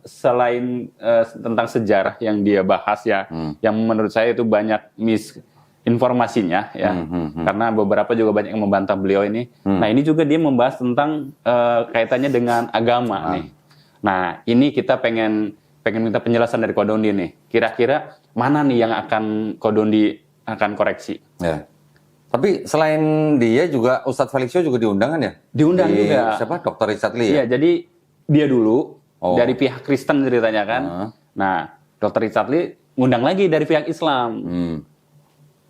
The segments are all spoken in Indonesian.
selain tentang sejarah yang dia bahas ya, yang menurut saya itu banyak misinformasinya ya, karena beberapa juga banyak yang membantah beliau ini. Nah ini juga dia membahas tentang kaitannya dengan agama nih. Nah ini kita pengen minta penjelasan dari Kodondi nih. Kira-kira mana nih yang akan Kodondi akan koreksi? Ya. Tapi selain dia juga Ustadz Felixio juga diundang kan ya? Diundang juga. Siapa? Dr. Richard Lee ya? Iya, jadi dia dulu dari pihak Kristen ceritanya kan. Nah, Dr. Richard Lee ngundang lagi dari pihak Islam.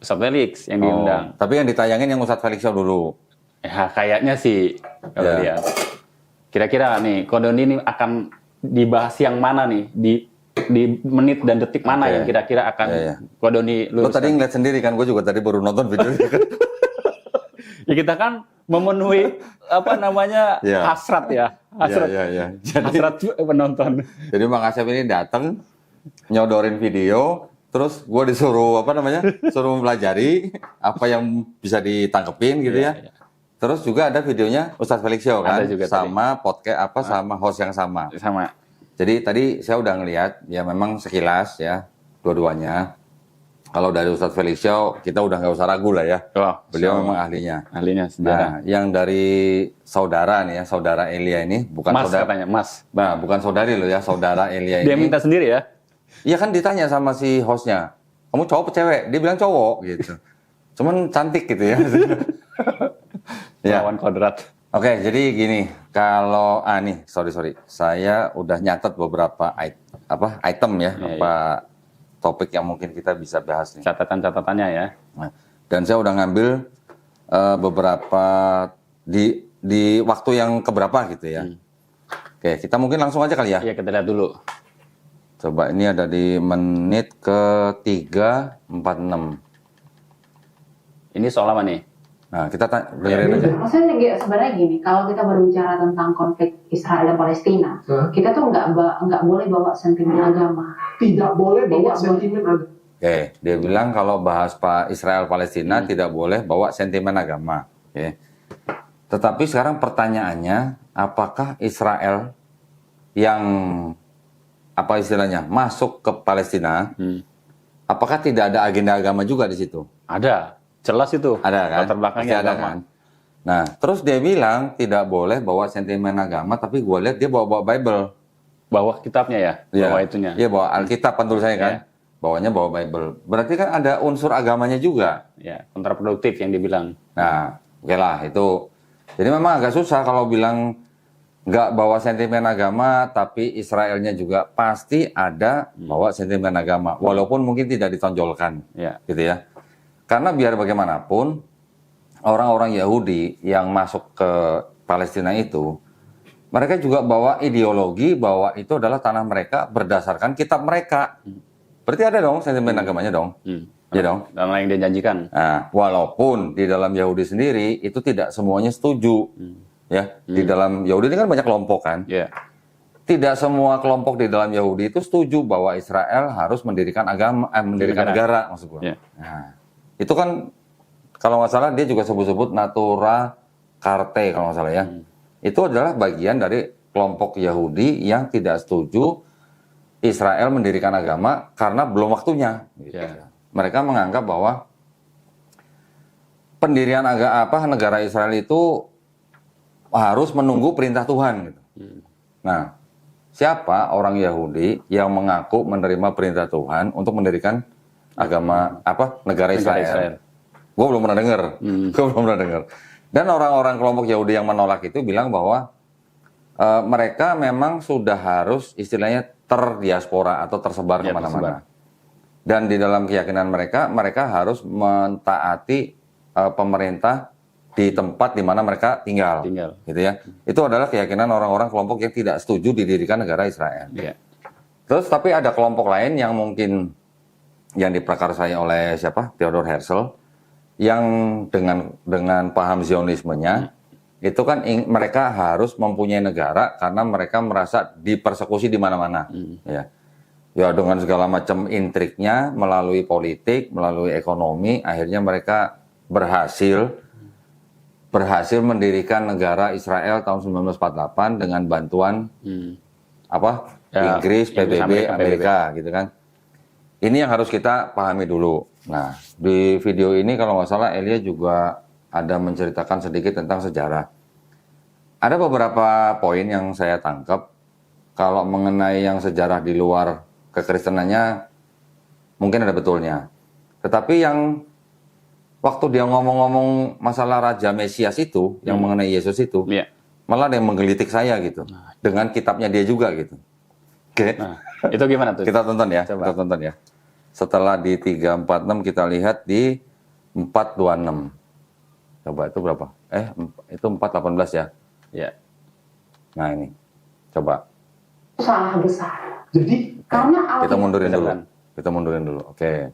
Ustadz Felix yang diundang. Tapi yang ditayangin yang Ustadz Felixio dulu. Ya, kayaknya sih kalau lihat. Kira-kira nih, Kodondi ini akan dibahas yang mana nih? Di menit dan detik mana yang kira-kira akan Kodondi luruskan? Lo tadi ngeliat sendiri kan, gue juga tadi baru nonton videonya kan. Ya kita kan memenuhi hasrat ya. Hasrat. Jadi, hasrat penonton. Jadi Mang Asep ini datang nyodorin video, terus gue disuruh suruh mempelajari apa yang bisa ditangkepin gitu ya. Terus juga ada videonya Ustadz Felixio kan, sama podcast sama host yang sama. Jadi tadi saya udah ngelihat ya memang sekilas ya dua-duanya. Kalau dari Ustadz Felixio kita udah nggak usah ragu lah ya. Beliau memang ahlinya. Ahlinya sejarah. Nah, yang dari saudara nih ya, saudara Elia ini bukan Mas saudara. Katanya, Mas. Nah, bukan saudari loh ya, saudara Elia ini. Dia minta sendiri ya? Iya kan ditanya sama si hostnya, kamu cowok atau cewek? Dia bilang cowok gitu. Cuman cantik gitu ya. Lawan kodrat. Oke, jadi gini, kalau nih, sorry, saya udah nyatet beberapa item ya, topik yang mungkin kita bisa bahas nih. Catatan-catatannya ya. Nah, dan saya udah ngambil beberapa di waktu yang keberapa gitu ya. Oke, kita mungkin langsung aja kali ya. Iya, kita lihat dulu. Coba ini ada di menit ke 3:46. Ini soal apa nih? Nah, kita dengerin aja. Maksudnya sebenarnya gini, kalau kita berbicara tentang konflik Israel dan Palestina, kita tuh nggak boleh bawa sentimen agama. Tidak boleh bawa sentimen agama. Oke, dia bilang kalau bahas Israel Palestina tidak boleh bawa sentimen agama. Oke. Tetapi sekarang pertanyaannya, apakah Israel yang istilahnya masuk ke Palestina, apakah tidak ada agenda agama juga di situ? Ada. Jelas itu. Ada kan? Latar belakangnya ada kan? Nah, terus dia bilang tidak boleh bawa sentimen agama, tapi gue lihat dia bawa Bible. Bawa kitabnya ya? Bawa itunya? Iya, bawa Alkitab penulisannya kan? Bawanya bawa Bible. Berarti kan ada unsur agamanya juga. Ya, kontraproduktif yang dibilang. Nah, oke lah itu. Jadi memang agak susah kalau bilang nggak bawa sentimen agama, tapi Israelnya juga pasti ada bawa sentimen agama. Walaupun mungkin tidak ditonjolkan. Gitu ya. Karena biar bagaimanapun, orang-orang Yahudi yang masuk ke Palestina itu, mereka juga bawa ideologi bahwa itu adalah tanah mereka berdasarkan kitab mereka. Berarti ada dong sentimen agamanya dong. Ya dong. Dan yang dia janjikan. Nah, walaupun di dalam Yahudi sendiri itu tidak semuanya setuju. Ya, di dalam Yahudi ini kan banyak kelompok kan. Tidak semua kelompok di dalam Yahudi itu setuju bahwa Israel harus mendirikan negara maksud gue. Nah, itu kan kalau nggak salah dia juga sebut-sebut Natura Carte kalau nggak salah ya. Itu adalah bagian dari kelompok Yahudi yang tidak setuju Israel mendirikan agama karena belum waktunya. Gitu. Mereka menganggap bahwa pendirian negara Israel itu harus menunggu perintah Tuhan. Gitu. Nah, siapa orang Yahudi yang mengaku menerima perintah Tuhan untuk mendirikan negara Israel. Gue belum pernah dengar. Dan orang-orang kelompok Yahudi yang menolak itu bilang bahwa mereka memang sudah harus istilahnya terdiaspora atau tersebar kemana-mana. Dan di dalam keyakinan mereka harus mentaati pemerintah di tempat di mana mereka tinggal. Gitu ya. Itu adalah keyakinan orang-orang kelompok yang tidak setuju didirikan negara Israel. Terus tapi ada kelompok lain yang mungkin yang diprakarsai oleh Theodor Herzl yang dengan paham Zionismenya itu kan mereka harus mempunyai negara karena mereka merasa dipersekusi di mana-mana ya dengan segala macam intriknya melalui politik, melalui ekonomi, akhirnya mereka berhasil mendirikan negara Israel tahun 1948 dengan bantuan Ya, Inggris, Inggris, PBB, Amerika, Amerika gitu kan. Ini yang harus kita pahami dulu. Nah, di video ini kalau nggak salah Elia juga ada menceritakan sedikit tentang sejarah. Ada beberapa poin yang saya tangkap. Kalau mengenai yang sejarah di luar kekristenannya, mungkin ada betulnya. Tetapi yang waktu dia ngomong-ngomong masalah Raja Mesias itu, yang mengenai Yesus itu, Iya. malah ada yang menggelitik saya gitu. Dengan kitabnya dia juga gitu. Oke. Nah, itu gimana tuh? Kita tonton ya, Coba. kita tonton ya. Setelah di 346 kita lihat di 426. Coba itu berapa? Itu 418 ya. Ya. Nah ini, coba. Itu salah besar. Jadi Karena Kita mundurin dulu. Beneran. Kita mundurin dulu. Oke.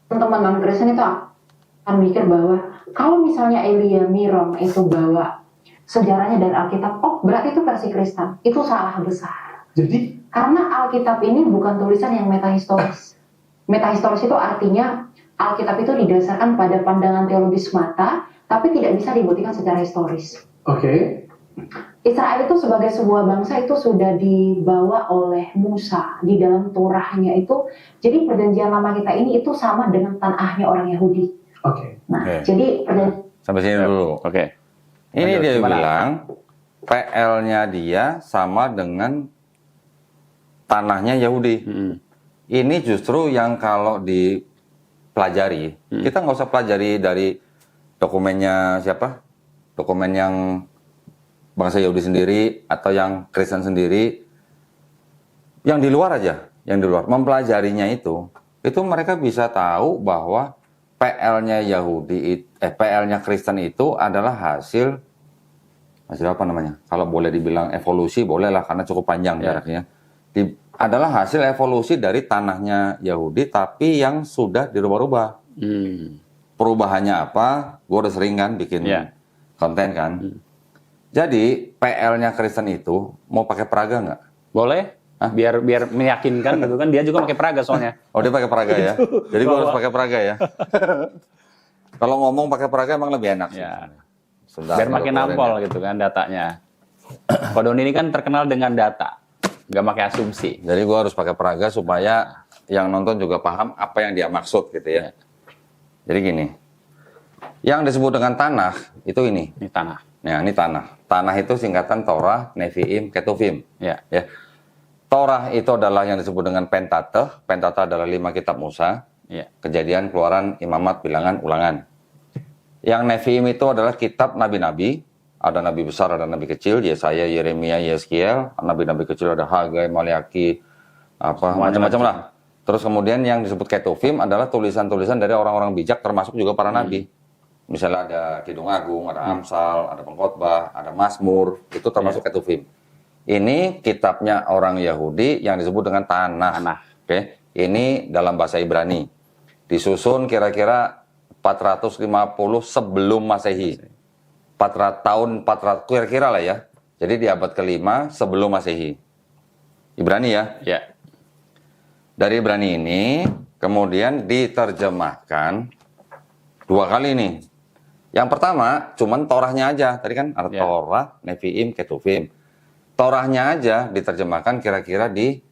teman-teman non-Kristen itu akan mikir bahwa kalau misalnya Elia Miron itu bawa sejarahnya dari Alkitab, oh berarti itu versi Kristen. Itu salah besar. jadi Karena Alkitab ini bukan tulisan yang metahistoris. Metahistoris itu artinya Alkitab itu didasarkan pada pandangan teologis semata, tapi tidak bisa dibuktikan secara historis. oke. Israel itu sebagai sebuah bangsa itu sudah dibawa oleh Musa di dalam Torahnya itu. Jadi perjanjian lama kita ini itu sama dengan tanahnya orang Yahudi. Oke. Nah, Oke. jadi perjanjian Sampai sini dulu. Oke. Ini Lanjut, dia gimana? bilang PL-nya dia sama dengan tanahnya Yahudi. Ini justru yang kalau dipelajari, kita nggak usah pelajari dari dokumennya siapa, dokumen yang bangsa Yahudi sendiri atau yang Kristen sendiri, yang di luar aja, yang di luar mempelajarinya itu mereka bisa tahu bahwa PL-nya PL-nya Kristen itu adalah hasil apa namanya? Kalau boleh dibilang evolusi, boleh lah karena cukup panjang Ya. jaraknya. Adalah hasil evolusi dari tanahnya Yahudi, tapi yang sudah dirubah-rubah. Perubahannya apa? Gue udah sering kan bikin Ya. konten kan. Jadi PL-nya Kristen itu mau pakai peraga nggak? Boleh? Biar meyakinkan gitu kan, dia juga pakai peraga soalnya. Oh dia pakai peraga ya. Jadi gue harus pakai peraga ya. Kalau ngomong pakai peraga emang lebih enak sih. Ya. Sebentar, Biar gua makin keluarin nampol ya. gitu kan datanya. Kodon ini kan terkenal dengan data, nggak pakai asumsi. Jadi gue harus pakai peraga supaya yang nonton juga paham apa yang dia maksud gitu ya. Jadi gini, yang disebut dengan tanah itu ini. Ini tanah. Nah ini tanah. Tanah itu singkatan Torah, Nevi'im, Ketuvim. Ya. Ya. Torah itu adalah yang disebut dengan Pentateuch. Pentateuch adalah 5 kitab Musa. Ya. Kejadian, Keluaran, Imamat, Bilangan, Ulangan. Yang Nevi'im itu adalah kitab nabi-nabi. Ada nabi besar, ada nabi kecil. Yesaya, Yeremia, Yeskiel. Nabi-nabi kecil ada Hagai, Maliaki, macam-macam lah. Terus kemudian yang disebut Ketuvim adalah tulisan-tulisan dari orang-orang bijak, termasuk juga para nabi. Misalnya ada Kidung Agung, ada Amsal, ada Pengkhotbah, ada Mazmur. Itu termasuk Ketuvim. Ini kitabnya orang Yahudi yang disebut dengan tanah. Oke. Ini dalam bahasa Ibrani. Disusun kira-kira 450 sebelum Masehi. 400 kira-kira lah ya. Jadi di abad ke-5 sebelum Masehi. Ibrani ya. Ya. Dari Ibrani ini kemudian diterjemahkan 2 kali nih. Yang pertama cuman Torahnya aja. Tadi kan ada Ya. Torah, Nevi'im, Ketuvim. Torahnya aja diterjemahkan kira-kira di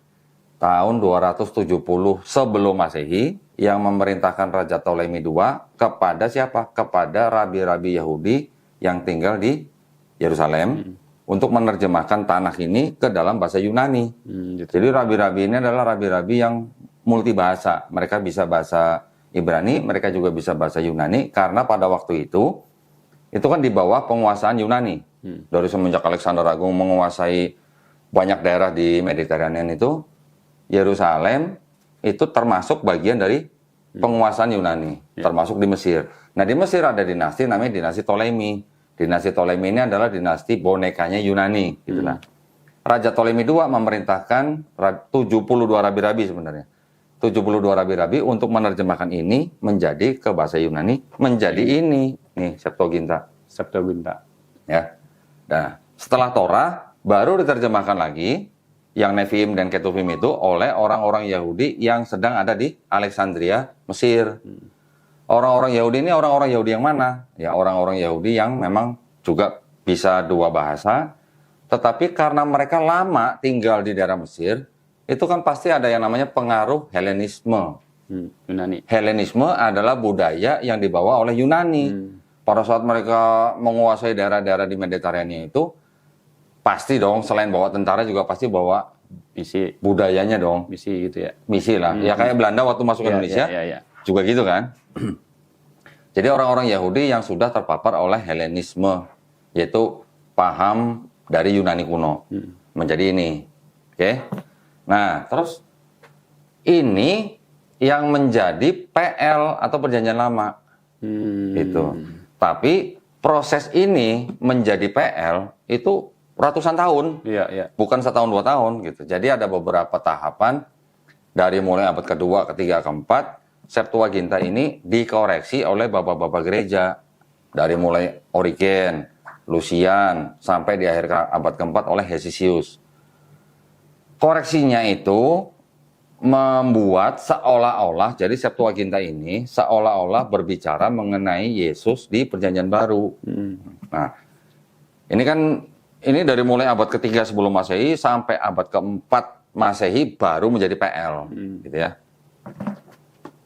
tahun 270 sebelum Masehi yang memerintahkan Raja Ptolemy II kepada siapa? Kepada rabi-rabi Yahudi yang tinggal di Yerusalem untuk menerjemahkan tanah ini ke dalam bahasa Yunani. Gitu. Jadi rabi-rabi ini adalah rabi-rabi yang multibahasa. Mereka bisa bahasa Ibrani, mereka juga bisa bahasa Yunani karena pada waktu itu kan di bawah penguasaan Yunani. Dari semenjak Alexander Agung menguasai banyak daerah di Mediterranean itu, Yerusalem itu termasuk bagian dari penguasaan Yunani, termasuk di Mesir. Nah di Mesir ada dinasti namanya dinasti Ptolemy. Dinasti Ptolemy ini adalah dinasti bonekanya Yunani. Gitu lah. Raja Ptolemy II memerintahkan 72 rabi-rabi sebenarnya. 72 rabi-rabi untuk menerjemahkan ini menjadi ke bahasa Yunani, menjadi ini. Nih, Septuaginta. Ya. Nah, setelah Torah baru diterjemahkan lagi yang Nevi'im dan Ketuvim itu oleh orang-orang Yahudi yang sedang ada di Alexandria, Mesir. Orang-orang Yahudi ini orang-orang Yahudi yang mana? Ya, orang-orang Yahudi yang memang juga bisa 2 bahasa, tetapi karena mereka lama tinggal di daerah Mesir, itu kan pasti ada yang namanya pengaruh Helenisme. Yunani. Helenisme adalah budaya yang dibawa oleh Yunani. Pada saat mereka menguasai daerah-daerah di Mediterania itu, pasti dong selain bawa tentara juga pasti bawa Misi budayanya dong. misi gitu ya. Misi lah. Ya kayak Belanda waktu masuk Indonesia Ya. juga gitu kan. Jadi orang-orang Yahudi yang sudah terpapar oleh Helenisme, yaitu paham dari Yunani kuno, menjadi ini. Oke. Nah, terus ini yang menjadi PL atau Perjanjian Lama. Itu. Tapi proses ini menjadi PL itu ratusan tahun. Iya. Bukan setahun 2 tahun gitu. Jadi ada beberapa tahapan dari mulai abad kedua, ketiga, keempat, Septuaginta ini dikoreksi oleh bapak-bapak gereja dari mulai Origen, Lucian, sampai di akhir abad keempat oleh Hesisius. Koreksinya itu membuat seolah-olah, jadi Septuaginta ini seolah-olah berbicara mengenai Yesus di Perjanjian Baru. Nah, ini dari mulai abad ketiga sebelum Masehi sampai abad keempat Masehi baru menjadi PL, gitu ya.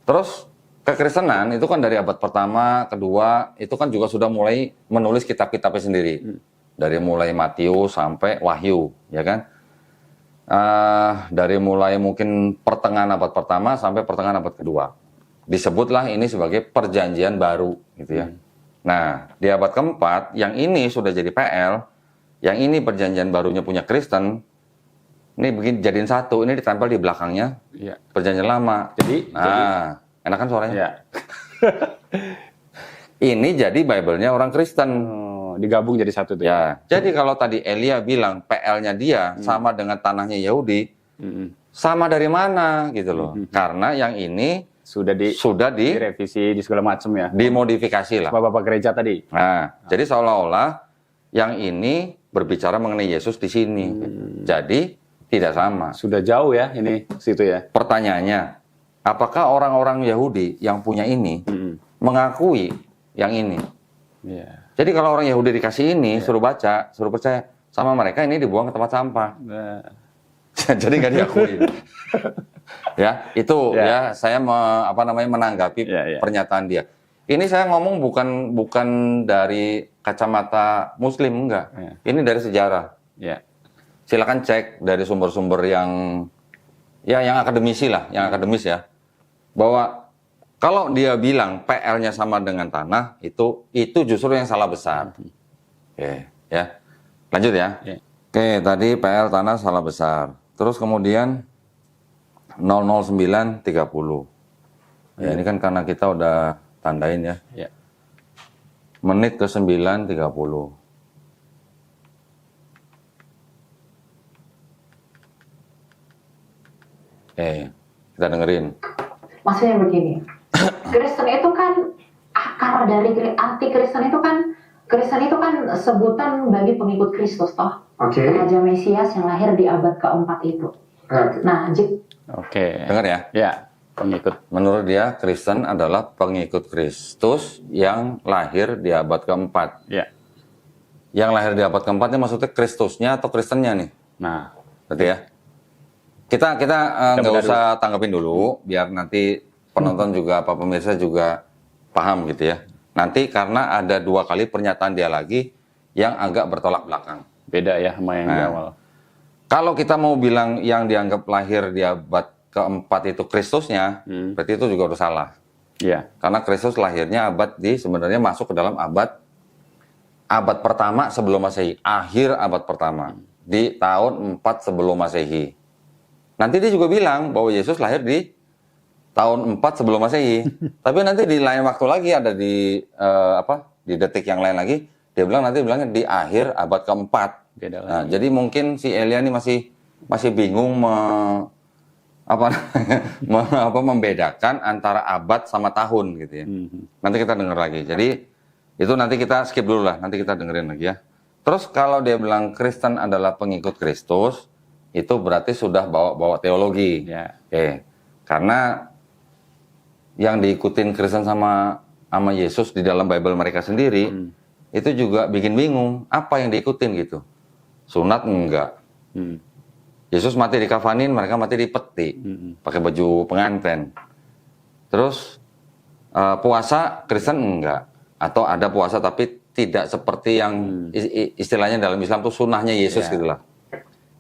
Terus kekristenan itu kan dari abad pertama, kedua, itu kan juga sudah mulai menulis kitab-kitabnya sendiri, dari mulai Matius sampai Wahyu, ya kan? Dari mulai mungkin pertengahan abad pertama sampai pertengahan abad kedua. Disebutlah ini sebagai Perjanjian Baru, gitu ya. Nah, di abad keempat, yang ini sudah jadi PL, yang ini Perjanjian Barunya punya Kristen, ini begini jadiin satu, ini ditempel di belakangnya Perjanjian Lama. Jadi, enak kan suaranya? Iya. Ini jadi Bible-nya orang Kristen. Digabung jadi satu tuh. Ya, jadi kalau tadi Elia bilang PL-nya dia sama dengan tanahnya Yahudi, sama dari mana gitu loh? Karena yang ini sudah direvisi di segala macam ya. dimodifikasi lah. Bapak-bapak gereja tadi. Nah, jadi seolah-olah yang ini berbicara mengenai Yesus di sini. Jadi tidak sama. Sudah jauh ya ini situ ya. Pertanyaannya, apakah orang-orang Yahudi yang punya ini mengakui yang ini? Iya. Jadi kalau orang Yahudi dikasih ini, suruh baca, suruh percaya, sama mereka ini dibuang ke tempat sampah. Jadi nggak diakui. Ya, itu ya saya menanggapi pernyataan dia. Ini saya ngomong bukan dari kacamata Muslim, enggak. Ini dari sejarah. Silakan cek dari sumber-sumber yang akademisi lah, yang akademis ya, bahwa kalau dia bilang PL-nya sama dengan tanah, itu justru yang salah besar. Oke, ya. Lanjut ya. Oke, tadi PL tanah salah besar. Terus kemudian 00930. Ya, ini kan karena kita udah tandain ya. Menit ke 9.30. Oke, kita dengerin. Maksudnya begini, Kristen itu kan akar dari anti-Kristen itu kan Kristen itu kan sebutan bagi pengikut Kristus toh. Raja Mesias yang lahir di abad keempat itu. Nah, dengar ya? Ya, pengikut. Menurut dia Kristen adalah pengikut Kristus yang lahir di abad keempat. Ya. Yang lahir di abad keempat ini maksudnya Kristusnya atau Kristennya nih? Nah, berarti ya. Kita nggak usah tanggapin dulu, biar nanti penonton juga apa pemirsa juga paham gitu ya. Nanti karena ada 2 kali pernyataan dia lagi yang agak bertolak belakang. Beda ya sama yang di awal. Kalau kita mau bilang yang dianggap lahir di abad keempat itu Kristusnya, berarti itu juga udah salah. Iya. Karena Kristus lahirnya sebenarnya masuk ke dalam abad pertama sebelum Masehi, akhir abad pertama, di tahun 4 sebelum Masehi. Nanti dia juga bilang bahwa Yesus lahir di tahun 4 sebelum Masehi. Tapi nanti di lain waktu lagi ada di detik yang lain lagi, dia bilangnya di akhir abad keempat. Beda Nah, jadi mungkin si Elia ini masih bingung membedakan antara abad sama tahun gitu ya. Nanti kita dengar lagi. Jadi itu nanti kita skip dulu lah, nanti kita dengerin lagi ya. Terus kalau dia bilang Kristen adalah pengikut Kristus, itu berarti sudah bawa teologi. Ya. Oke. Karena yang diikutin Kristen sama Yesus di dalam Bible mereka sendiri, itu juga bikin bingung. Apa yang diikutin gitu? Sunat enggak. Yesus mati dikafanin, mereka mati di peti, pakai baju pengantin. Terus puasa Kristen enggak, atau ada puasa tapi tidak seperti yang istilahnya dalam Islam tuh sunnahnya Yesus gitulah,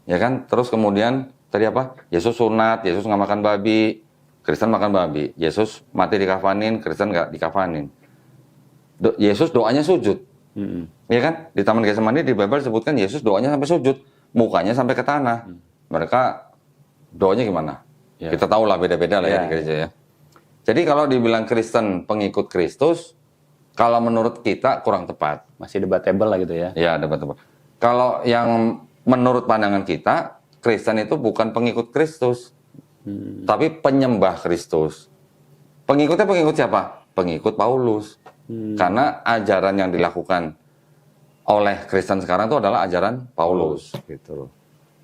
ya kan? Terus kemudian tadi apa? Yesus sunat, Yesus nggak makan babi, Kristen makan babi. Yesus mati dikafanin, Kristen nggak dikafanin. Yesus doanya sujud, ya kan? Di Taman Getsemani di Bible sebutkan Yesus doanya sampai sujud, mukanya sampai ke tanah. Mereka doanya gimana? Ya. Kita tahu lah beda-beda lah ya di gereja ya. Jadi kalau dibilang Kristen pengikut Kristus, kalau menurut kita kurang tepat. Masih debatable lah gitu ya. Ya, debatable. Kalau yang menurut pandangan kita, Kristen itu bukan pengikut Kristus, tapi penyembah Kristus. Pengikutnya pengikut siapa? Pengikut Paulus. Karena ajaran yang dilakukan oleh Kristen sekarang itu adalah ajaran Paulus. Gitu.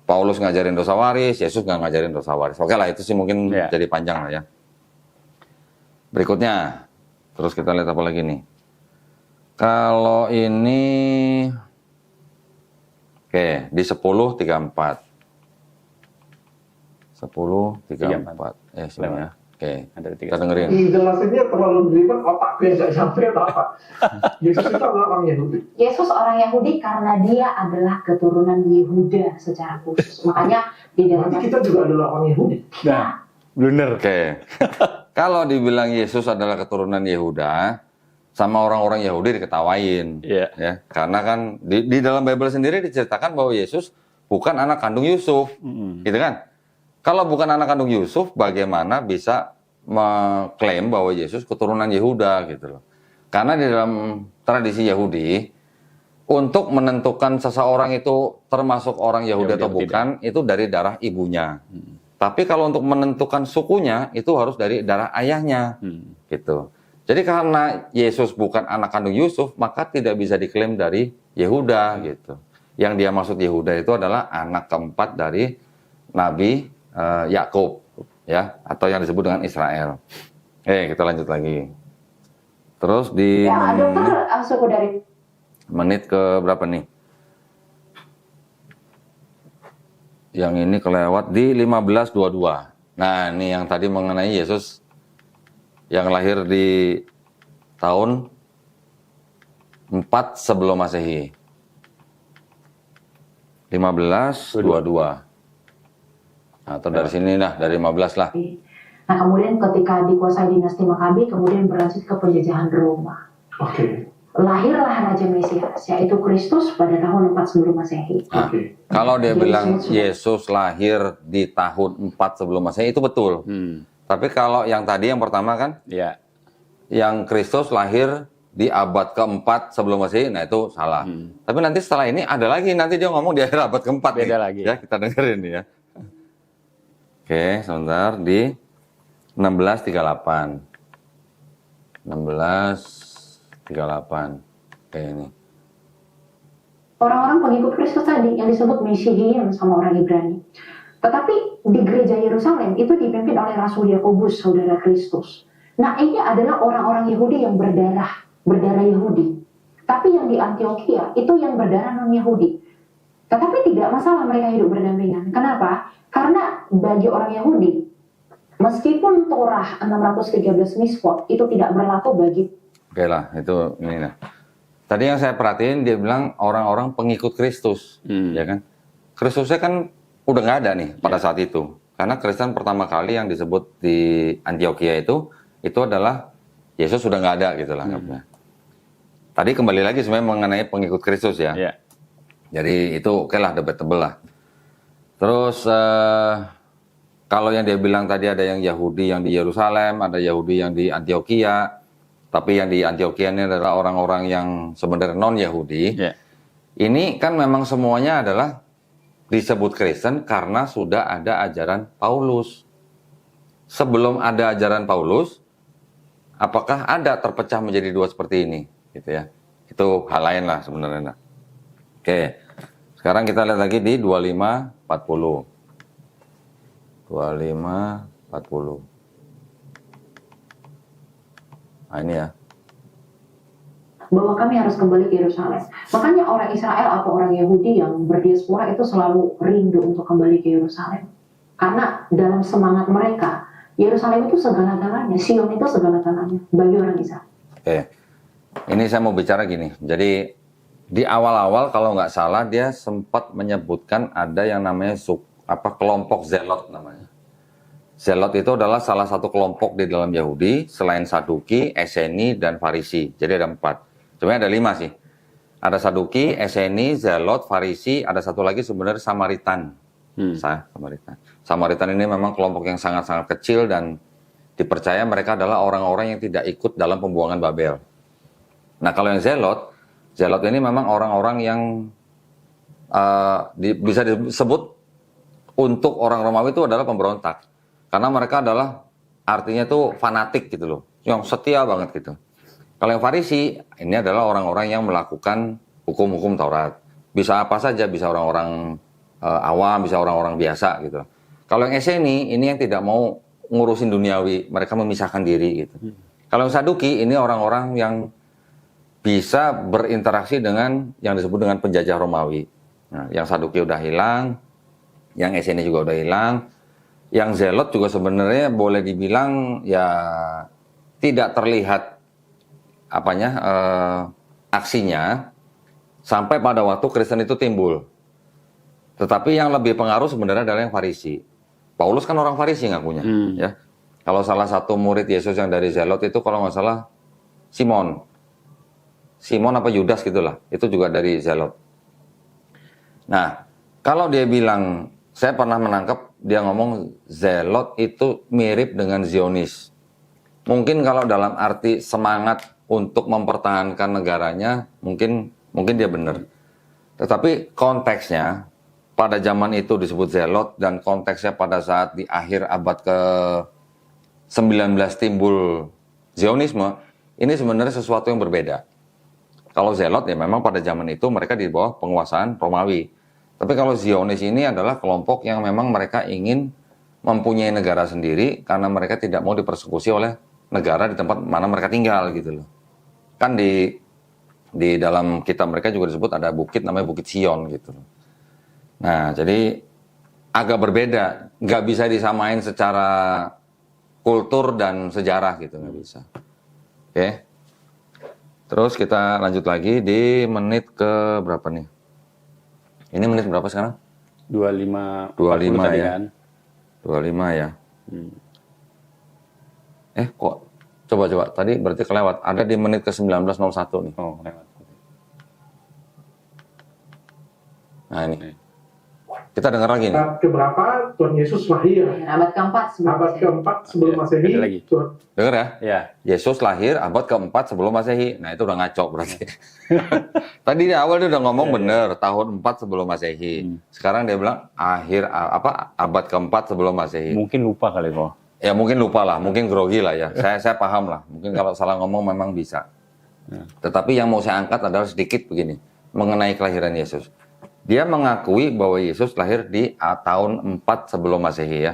Paulus ngajarin dosa waris, Yesus nggak ngajarin dosa waris. Oke lah, itu sih mungkin jadi panjang lah ya. Berikutnya, terus kita lihat apa lagi nih. Kalau ini, oke, di 10:34. 10:34. Sini ya. Oke, kita dengerin. Jelasinnya terlalu ribet, otak gue nggak sampai atau apa. Yesus itu adalah orang Yahudi. Yesus orang Yahudi karena dia adalah keturunan Yehuda secara khusus. Makanya di dalam Berarti kita juga adalah orang Yahudi. Nah, blunder. Oke. Kalau dibilang Yesus adalah keturunan Yehuda, sama orang-orang Yahudi diketawain. Iya. Ya, karena kan di dalam Bible sendiri diceritakan bahwa Yesus bukan anak kandung Yusuf. Gitu kan? Kalau bukan anak kandung Yusuf, bagaimana bisa mengklaim bahwa Yesus keturunan Yehuda gitu loh. Karena di dalam tradisi Yahudi, untuk menentukan seseorang itu termasuk orang Yahudi atau bukan, itu dari darah ibunya. Tapi kalau untuk menentukan sukunya, itu harus dari darah ayahnya. Gitu. Jadi karena Yesus bukan anak kandung Yusuf, maka tidak bisa diklaim dari Yehuda gitu. Yang dia maksud Yehuda itu adalah anak keempat dari Nabi Yakub, ya, atau yang disebut dengan Israel. Kita lanjut lagi. Terus di suku dari menit ke berapa nih? Yang ini kelewat di 15:22. Nah, ini yang tadi mengenai Yesus yang lahir di tahun 4 sebelum Masehi. 15:22. Atau dari sini lah, dari 15 lah. Nah, kemudian ketika dikuasai dinasti Makabi, kemudian berlanjut ke penjajahan Roma. Oke. Lahirlah Raja Mesias, yaitu Kristus pada tahun 4 sebelum Masehi. Nah, kalau dia bilang Yesus lahir di tahun 4 sebelum Masehi, itu betul. Tapi kalau yang tadi, yang pertama kan, yang Kristus lahir di abad ke-4 sebelum Masehi, nah itu salah. Tapi nanti setelah ini ada lagi, nanti dia ngomong di akhir abad ke-4. Beda lagi. Ya, kita dengerin ya. Oke, sebentar di 16:38. 16:38. Oke, ini. Orang-orang pengikut Kristus tadi yang disebut Mesihian sama orang Ibrani. Tetapi di gereja Yerusalem itu dipimpin oleh Rasul Yakobus, saudara Kristus. Nah, ini adalah orang-orang Yahudi yang berdarah Yahudi. Tapi yang di Antioquia itu yang berdarah non-Yahudi. Tetapi tidak masalah mereka hidup berdampingan. Kenapa? Karena bagi orang Yahudi, meskipun Torah 613 misfot itu tidak berlaku bagi. Oke lah, itu ini lah. Tadi yang saya perhatiin dia bilang orang-orang pengikut Kristus, ya kan? Kristusnya kan udah nggak ada nih pada saat itu. Karena Kristen pertama kali yang disebut di Antioquia itu adalah Yesus sudah nggak ada gitu lah. Tadi kembali lagi sebenarnya mengenai pengikut Kristus ya. Jadi itu oke lah, debatable lah. Terus kalau yang dia bilang tadi ada yang Yahudi yang di Yerusalem, ada Yahudi yang di Antioquia, tapi yang di Antioquia ini adalah orang-orang yang sebenarnya non-Yahudi. Ini kan memang semuanya adalah disebut Kristen karena sudah ada ajaran Paulus. Sebelum ada ajaran Paulus, apakah ada terpecah menjadi dua seperti ini? Gitu ya. Itu hal lain lah sebenarnya. Oke. Sekarang kita lihat lagi di 25:40. 25:40. Nah, ini ya. bahwa kami harus kembali ke Yerusalem. Makanya orang Israel atau orang Yahudi yang berdiaspora itu selalu rindu untuk kembali ke Yerusalem. Karena dalam semangat mereka, Yerusalem itu segala-galanya, Sion itu segala-galanya bagi orang Israel. Oke, ini saya mau bicara gini. Jadi di awal-awal kalau nggak salah dia sempat menyebutkan ada yang namanya kelompok Zelot namanya. Zelot itu adalah salah satu kelompok di dalam Yahudi selain Saduki, Eseni, dan Farisi. Jadi ada 4. Sebenarnya ada 5 sih. Ada Saduki, Eseni, Zelot, Farisi, ada satu lagi sebenarnya Samaritan. Samaritan. Samaritan ini memang kelompok yang sangat-sangat kecil dan dipercaya mereka adalah orang-orang yang tidak ikut dalam pembuangan Babel. Nah kalau yang Zelot ini memang orang-orang yang bisa disebut untuk orang Romawi itu adalah pemberontak. Karena mereka adalah artinya tuh fanatik gitu loh, yang setia banget gitu. Kalau yang Farisi, ini adalah orang-orang yang melakukan hukum-hukum Taurat. Bisa apa saja, bisa orang-orang awam, bisa orang-orang biasa gitu. Kalau yang Eseni, ini yang tidak mau ngurusin duniawi, mereka memisahkan diri gitu. Kalau yang Saduki, ini orang-orang yang bisa berinteraksi dengan yang disebut dengan penjajah Romawi. Nah, yang Saduki udah hilang, yang Eseni juga udah hilang. Yang Zelot juga sebenarnya boleh dibilang ya tidak terlihat aksinya sampai pada waktu Kristen itu timbul. Tetapi yang lebih pengaruh sebenarnya adalah yang Farisi. Paulus kan orang Farisi ngakunya, ya. Kalau salah satu murid Yesus yang dari Zelot itu kalau nggak salah Simon apa Yudas gitulah, itu juga dari Zelot. Nah, kalau dia bilang, saya pernah menangkap dia ngomong Zelot itu mirip dengan Zionis. Mungkin kalau dalam arti semangat untuk mempertahankan negaranya, mungkin dia benar. Tetapi konteksnya pada zaman itu disebut Zelot dan konteksnya pada saat di akhir abad ke-19 timbul Zionisme, ini sebenarnya sesuatu yang berbeda. Kalau Zelot ya memang pada zaman itu mereka di bawah penguasaan Romawi. Tapi kalau Zionis ini adalah kelompok yang memang mereka ingin mempunyai negara sendiri karena mereka tidak mau dipersekusi oleh negara di tempat mana mereka tinggal gitu loh. Kan di dalam kitab mereka juga disebut ada bukit namanya Bukit Sion gitu loh. Nah, jadi agak berbeda, nggak bisa disamain secara kultur dan sejarah gitu, nggak bisa. Oke. Terus kita lanjut lagi di menit ke berapa nih? Ini menit berapa sekarang? 25 ya. 25 ya. Kok coba tadi berarti kelewat. Ada di menit ke 19:01 nih. Oh, lewat. Nah, ini. Kita dengar lagi nih. Abad keberapa Tuhan Yesus lahir? Abad keempat sebelum Masehi. Ada lagi. Dengar ya? Ya. Yesus lahir abad keempat sebelum Masehi. Nah, itu udah ngaco berarti. Tadi di awal dia udah ngomong bener, tahun 4 sebelum Masehi. Sekarang dia bilang abad keempat sebelum Masehi. Mungkin lupa kali kok. Ya mungkin lupa lah, mungkin grogi lah ya. Saya paham lah. Mungkin kalau salah ngomong memang bisa. Tetapi yang mau saya angkat adalah sedikit begini mengenai kelahiran Yesus. Dia mengakui bahwa Yesus lahir di tahun 4 sebelum Masehi ya.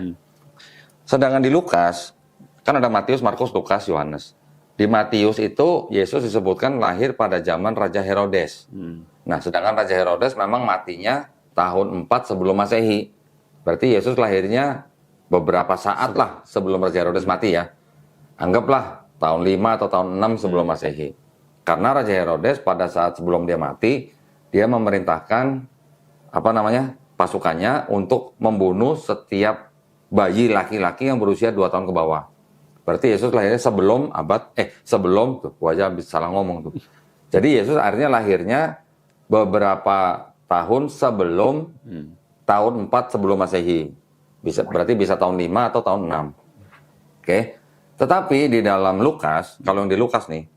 Sedangkan di Lukas, kan ada Matius, Markus, Lukas, Yohanes. Di Matius itu Yesus disebutkan lahir pada zaman Raja Herodes. Nah, sedangkan Raja Herodes memang matinya tahun 4 sebelum Masehi. Berarti Yesus lahirnya beberapa saat lah sebelum Raja Herodes mati ya. Anggaplah tahun 5 atau tahun 6 sebelum Masehi. Karena Raja Herodes pada saat sebelum dia mati, dia memerintahkan pasukannya untuk membunuh setiap bayi laki-laki yang berusia 2 tahun ke bawah. Berarti Yesus lahirnya sebelum wajah habis salah ngomong tuh. Jadi Yesus akhirnya lahirnya beberapa tahun sebelum tahun 4 sebelum Masehi. Berarti bisa tahun 5 atau tahun 6. Oke. Tetapi di dalam Lukas, kalau yang di Lukas nih,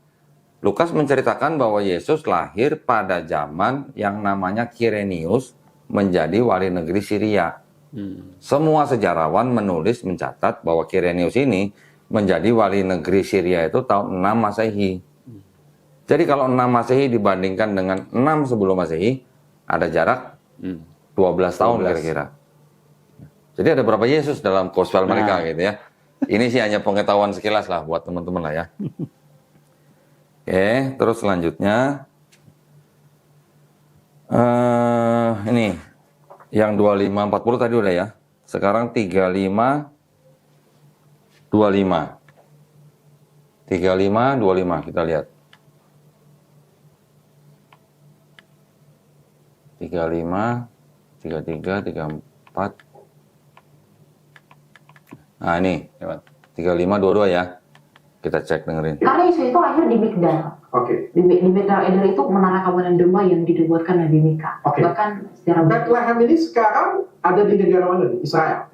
Lukas menceritakan bahwa Yesus lahir pada zaman yang namanya Kirenius menjadi wali negeri Syria. Semua sejarawan mencatat bahwa Kirenius ini menjadi wali negeri Syria itu tahun 6 Masehi. Jadi kalau 6 Masehi dibandingkan dengan 6 sebelum Masehi, ada jarak 12 tahun kira-kira. Jadi ada berapa Yesus dalam gospel mereka gitu ya. Ini sih hanya pengetahuan sekilas lah buat teman-teman lah ya. Oke, terus selanjutnya ini yang 2540 tadi udah ya. Sekarang 3525 kita lihat. 35 33 34. Nah, ini 3522 ya. Kita cek dengerin. Karena Yesus itu lahir di Migdal. Oke. Di Migdal Eder itu menara kawanan domba yang dibuatkan Nabi Mika. Oke. Bahkan secara Bethlehem ini sekarang ada di negara mana nih? Israel.